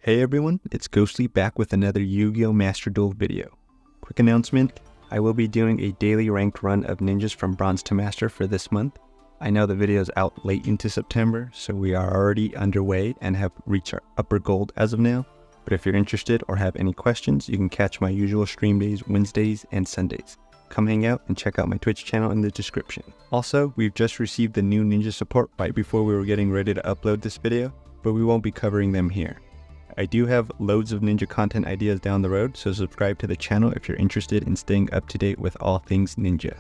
Hey everyone, it's Ghostly back with another Yu-Gi-Oh! Master Duel video. Quick announcement, I will be doing a daily ranked run of ninjas from Bronze to Master for this month. I know the video is out late into September, so we are already underway and have reached our upper gold as of now. But if you're interested or have any questions, you can catch my usual stream days Wednesdays and Sundays. Come hang out and check out my Twitch channel in the description. Also, we've just received the new ninja support right before we were getting ready to upload this video, but we won't be covering them here. I do have loads of ninja content ideas down the road, so subscribe to the channel if you're interested in staying up to date with all things ninja.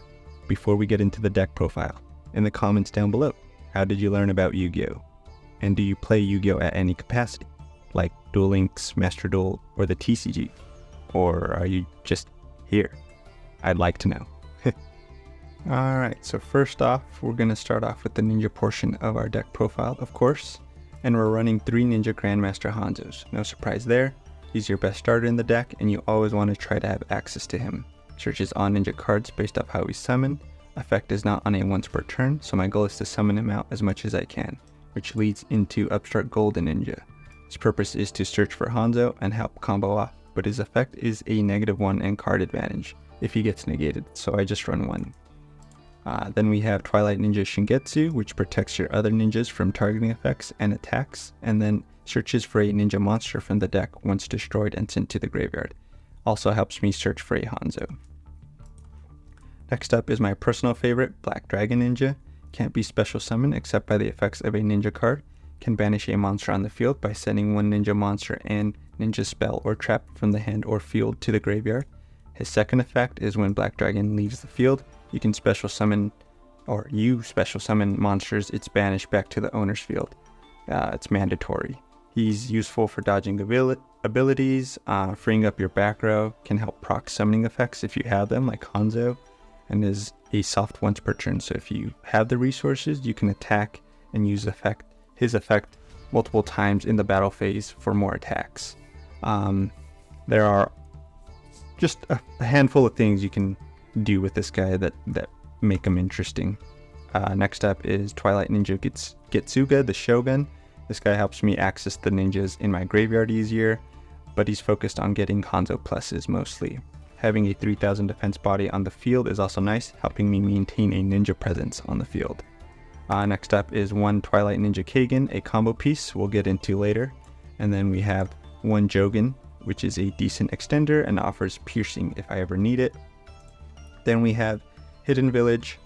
Before we get into the deck profile, in the comments down below, how did you learn about Yu-Gi-Oh? And do you play Yu-Gi-Oh at any capacity, like Duel Links, Master Duel, or the TCG? Or are you just here? I'd like to know. Alright, so first off, we're going to start off with the ninja portion of our deck profile, of course. And we're running 3 Ninja Grandmaster Hanzos. No surprise there. He's your best starter in the deck, and you always want to try to have access to him. Searches on ninja cards based off how he's summoned. Effect is not on a once per turn, so my goal is to summon him out as much as I can, which leads into Upstart Golden Ninja. His purpose is to search for Hanzo and help combo off, but his effect is a -1 and card advantage if he gets negated, so I just run 1. Then we have Twilight Ninja Shingetsu, which protects your other ninjas from targeting effects and attacks, and then searches for a ninja monster from the deck once destroyed and sent to the graveyard. Also helps me search for a Hanzo. Next up is my personal favorite, Black Dragon Ninja. Can't be special summoned except by the effects of a ninja card. Can banish a monster on the field by sending one ninja monster and ninja spell or trap from the hand or field to the graveyard. His second effect is when Black Dragon leaves the field, you can special summon, or you special summon monsters, it's banished back to the owner's field. It's mandatory. He's useful for dodging abilities, freeing up your back row, can help proc summoning effects if you have them, like Hanzo, and is a soft once per turn. So if you have the resources, you can attack and use his effect multiple times in the battle phase for more attacks. There are just a handful of things you can do with this guy that make him interesting. Next up is Twilight Ninja Getsuga, the Shogun. This guy helps me access the ninjas in my graveyard easier, but he's focused on getting Hanzo pluses mostly. Having a 3000 defense body on the field is also nice, helping me maintain a ninja presence on the field. Next up is 1 Twilight Ninja Kagan, a combo piece we'll get into later. And then we have 1 Jogan, which is a decent extender and offers piercing if I ever need it. Then we have Hidden Village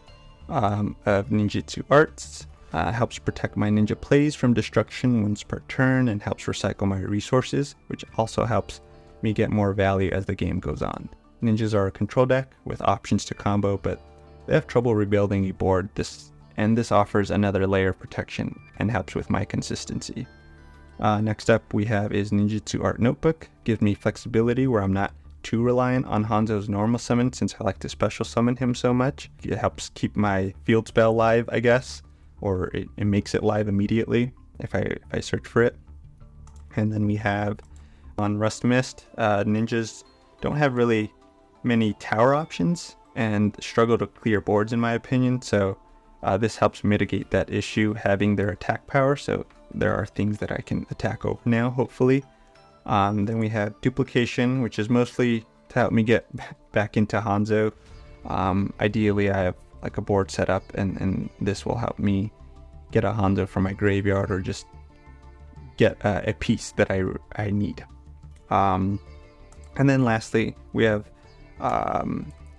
of Ninjutsu Arts. Helps protect my ninja plays from destruction once per turn and helps recycle my resources, which also helps me get more value as the game goes on. Ninjas are a control deck with options to combo, but they have trouble rebuilding a board. This offers another layer of protection and helps with my consistency. Next up we have is Ninjutsu Art Notebook. Gives me flexibility where I'm not too reliant on Hanzo's normal summon since I like to special summon him so much. It helps keep my field spell live, I guess, or it makes it live immediately if I search for it. And then we have on Rust Mist, ninjas don't have really many tower options and struggle to clear boards in my opinion, so this helps mitigate that issue having their attack power, so there are things that I can attack over now, hopefully. Then we have Duplication, which is mostly to help me get back into Hanzo. Ideally, I have like a board set up, and this will help me get a Hanzo from my graveyard or just get a piece that I need. And then lastly, we have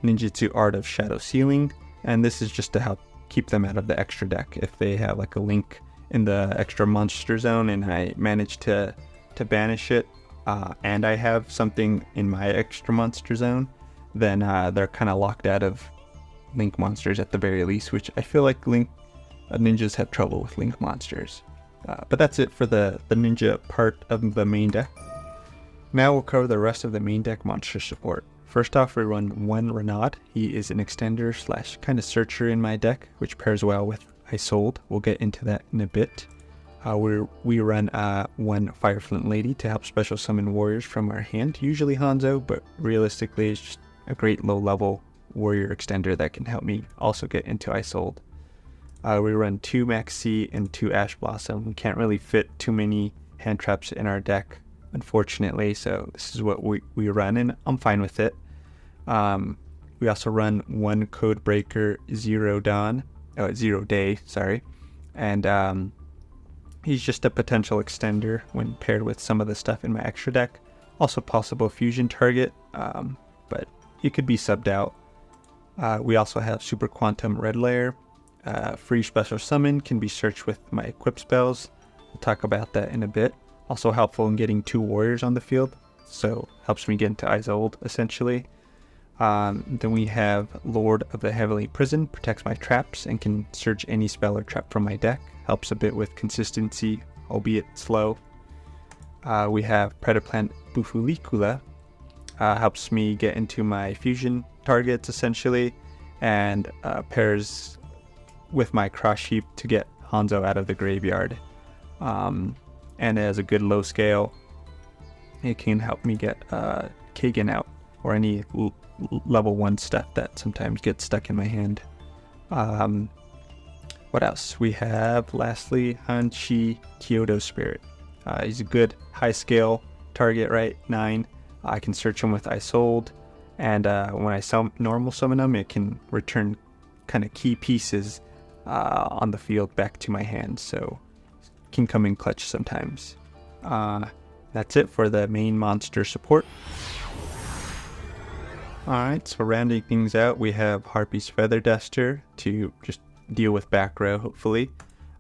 Ninjutsu Art of Shadow Sealing, and this is just to help keep them out of the extra deck. If they have like a link in the extra monster zone and I manage to banish it, and I have something in my extra monster zone, then they're kind of locked out of link monsters at the very least, which I feel like ninjas have trouble with link monsters. But that's it for the ninja part of the main deck. Now we'll cover the rest of the main deck monster support. First off, we run 1 Renaud. He is an extender / kind of searcher in my deck, which pairs well with Isolde. We'll get into that in a bit. We run 1 Fireflint Lady to help special summon warriors from our hand, usually Hanzo, but realistically it's just a great low level warrior extender that can help me also get into Isolde. We run 2 Maxi and 2 Ash Blossom. We can't really fit too many hand traps in our deck unfortunately. So this is what we run, and I'm fine with it. We also run one Codebreaker Zero Day, sorry. And he's just a potential extender when paired with some of the stuff in my extra deck. Also possible fusion target, but he could be subbed out. We also have Super Quantum Red Layer. Free special summon, can be searched with my equip spells. We'll talk about that in a bit. Also helpful in getting 2 warriors on the field, so helps me get into Isolde essentially. Then we have Lord of the Heavenly Prison, protects my traps and can search any spell or trap from my deck. Helps a bit with consistency, albeit slow. We have Predaplant Bufulicula, helps me get into my fusion targets essentially, and pairs with my Crush Heap to get Hanzo out of the graveyard. And as a good low scale, it can help me get Kagan out, or any level 1 stuff that sometimes gets stuck in my hand. What else? We have, lastly, Hanshi Kyoto Spirit. He's a good high scale target, right? 9. I can search him with Isolde, and when I normal summon him, it can return kind of key pieces on the field back to my hand, so it can come in clutch sometimes. That's it for the main monster support. Alright, so rounding things out, we have Harpy's Feather Duster to just deal with back row, hopefully.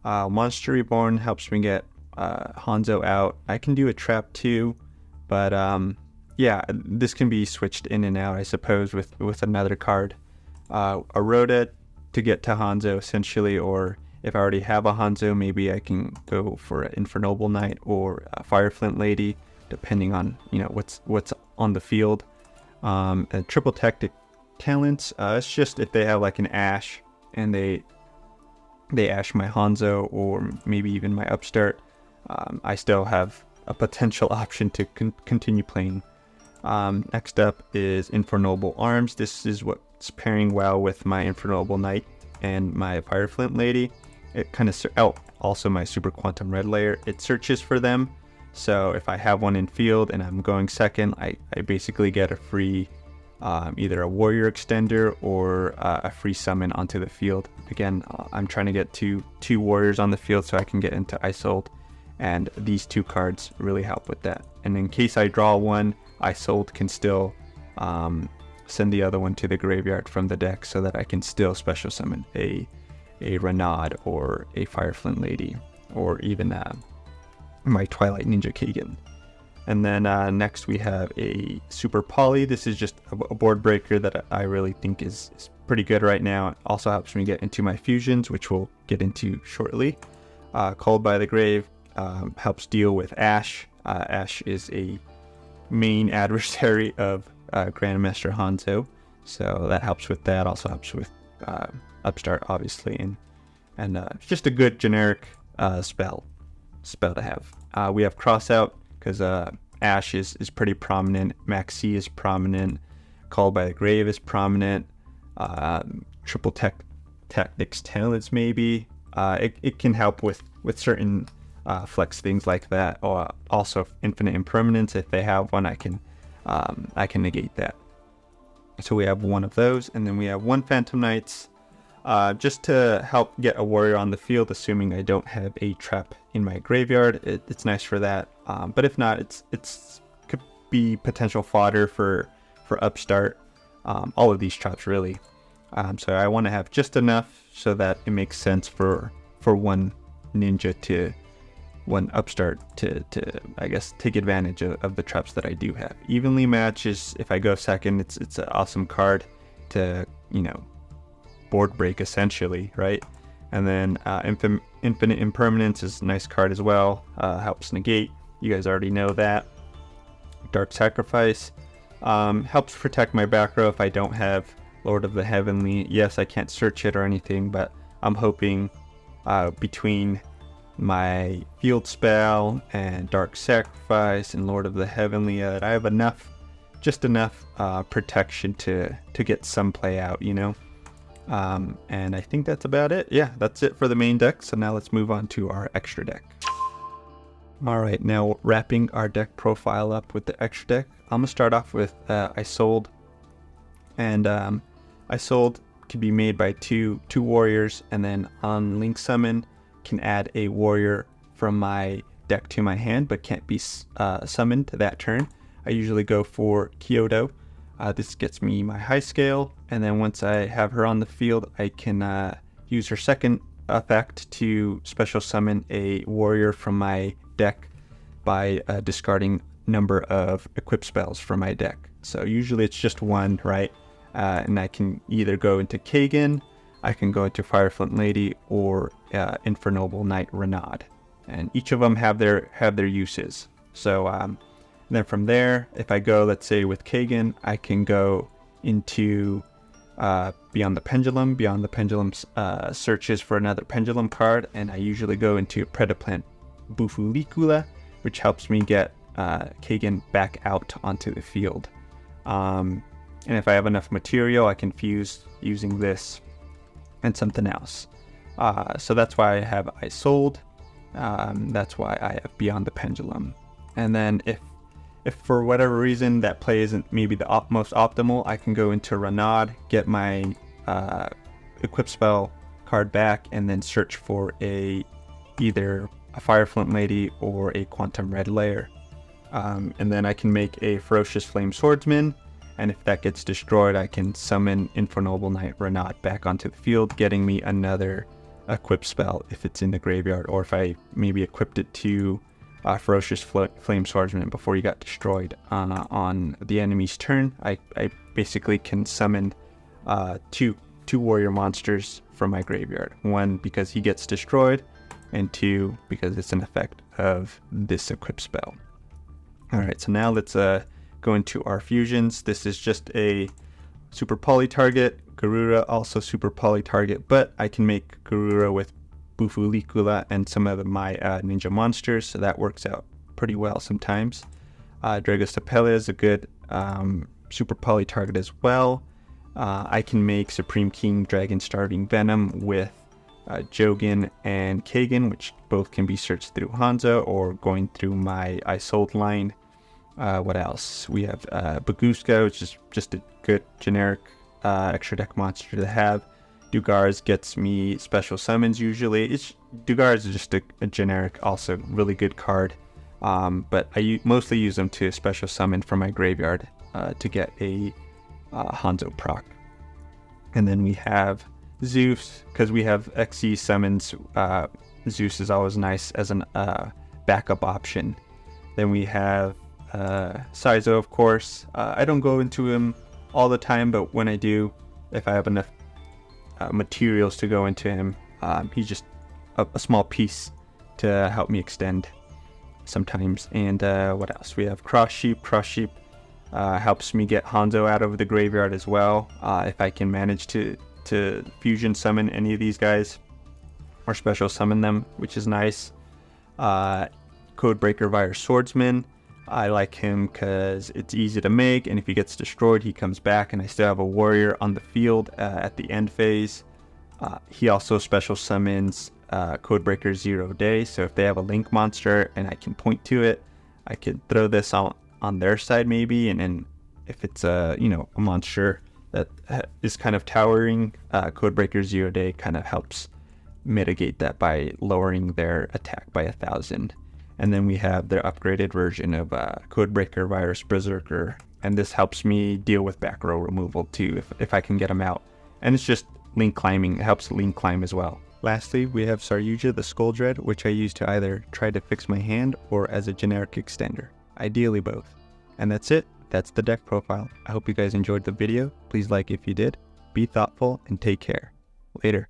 Monster Reborn helps me get Hanzo out. I can do a trap too, but yeah, this can be switched in and out, I suppose, with another card. Aroda to get to Hanzo, essentially, or if I already have a Hanzo, maybe I can go for an Infernoble Knight or a Fireflint Lady, depending on, you know, what's on the field. And triple tactic talents, it's just if they have like an Ash and they Ash my Hanzo or maybe even my Upstart, I still have a potential option to continue playing. Next up is Infernoble Arms. This is what's pairing well with my Infernoble Knight and my Fireflint Lady. It kind of also my Super Quantum Red Layer. It searches for them. So if I have one in field and I'm going second, I basically get a free either a warrior extender or a free summon onto the field. Again, I'm trying to get two warriors on the field so I can get into Isolde, and these 2 cards really help with that. And in case I draw one, Isolde can still send the other one to the graveyard from the deck so that I can still special summon a Renaud or a Fireflint Lady, or even my Twilight Ninja Kagan. And then next we have a Super Poly. This is just a board breaker that I really think is pretty good right now. It also helps me get into my fusions, which we'll get into shortly. Called by the Grave helps deal with Ash. Ash is a main adversary of Grandmaster Hanzo, so that helps with that. Also helps with Upstart, obviously, and it's just a good generic spell to have. We have Crossout because Ash is pretty prominent. Maxi is prominent. Called by the Grave is prominent. Triple Tactics Talents maybe. It can help with certain flex things like that. Or also Infinite Impermanence. If they have one, I can negate that. So we have one of those, and then we have one Phantom Knights. Just to help get a warrior on the field, assuming I don't have a trap in my graveyard. It's nice for that. But if not, it's could be potential fodder for Upstart. All of these traps really. So I want to have just enough so that it makes sense for one Upstart to I guess take advantage of the traps that I do have. Evenly matches. If I go second, it's an awesome card to, you know, board break essentially, right? And then Infinite Impermanence is a nice card as well. Helps negate. You guys already know that. Dark Sacrifice helps protect my back row if I don't have Lord of the Heavenly. Yes, I can't search it or anything, but I'm hoping between my field spell and Dark Sacrifice and Lord of the Heavenly that I have just enough protection to get some play out, you know. And I think that's about it. Yeah, that's it for the main deck. So now let's move on to our extra deck. Alright, now wrapping our deck profile up with the extra deck, I'm going to start off with Isolde. And Isolde can be made by two warriors, and then on Link Summon can add a warrior from my deck to my hand, but can't be summoned that turn. I usually go for Kyoto. This gets me my high scale, and then once I have her on the field, I can use her second effect to special summon a warrior from my deck by discarding number of equip spells from my deck. So usually it's just one, right? And I can either go into Kagan, I can go into Fireflint Lady, or Infernoble Knight Renaud. And each of them have their uses. So then from there, if I go, let's say with Kagan, I can go into Beyond the Pendulum. Beyond the Pendulum searches for another Pendulum card, and I usually go into Predaplant Bufulicula, which helps me get Kagan back out onto the field. And if I have enough material, I can fuse using this and something else. So that's why I have Isolde. That's why I have Beyond the Pendulum. And then if for whatever reason that play isn't maybe the most optimal, I can go into Renaud, get my equip spell card back, and then search for either a Fireflint Lady or a Quantum Red Layer. And then I can make a Ferocious Flame Swordsman, and if that gets destroyed, I can summon Infernoble Knight Renaud back onto the field, getting me another equip spell if it's in the graveyard, or if I maybe equipped it to Ferocious Flame Swordsman before he got destroyed on the enemy's turn. I basically can summon two warrior monsters from my graveyard. One because he gets destroyed, and two because it's an effect of this equip spell. Alright, so now let's go into our fusions. This is just a super poly target. Garura also super poly target, but I can make Garura with Bufulicula and some of my ninja monsters, so that works out pretty well sometimes. Dragostapela is a good super poly target as well. I can make Supreme King Dragon Starving Venom with Jogan and Kagan, which both can be searched through Hanzo or going through my Isolde line. What else? We have Baguska, which is just a good generic extra deck monster to have. Dugars gets me special summons usually. Dugars is just a generic, also really good card. But I mostly use them to special summon from my graveyard to get a Hanzo proc. And then we have Zeus, because we have XE summons. Zeus is always nice as an backup option. Then we have Saizo, of course. I don't go into him all the time, but when I do, if I have enough materials to go into him, he's just a small piece to help me extend sometimes. And what else? We have Cross Sheep. Cross Sheep helps me get Hanzo out of the graveyard as well. If I can manage to fusion summon any of these guys or special summon them, which is nice. Codebreaker Virus Swordsman. I like him because it's easy to make, and if he gets destroyed, he comes back, and I still have a warrior on the field at the end phase. He also special summons Codebreaker 0 Day, so if they have a Link monster and I can point to it, I could throw this on their side maybe, and then if it's a monster that is kind of towering, Codebreaker 0 Day kind of helps mitigate that by lowering their attack by 1,000. And then we have their upgraded version of Codebreaker Virus Berserker, and this helps me deal with back row removal too if I can get them out. And it's just link climbing, it helps link climb as well. Lastly, we have Saryuja the Skull Dread, which I use to either try to fix my hand or as a generic extender. Ideally both. And that's it. That's the deck profile. I hope you guys enjoyed the video. Please like if you did. Be thoughtful and take care. Later.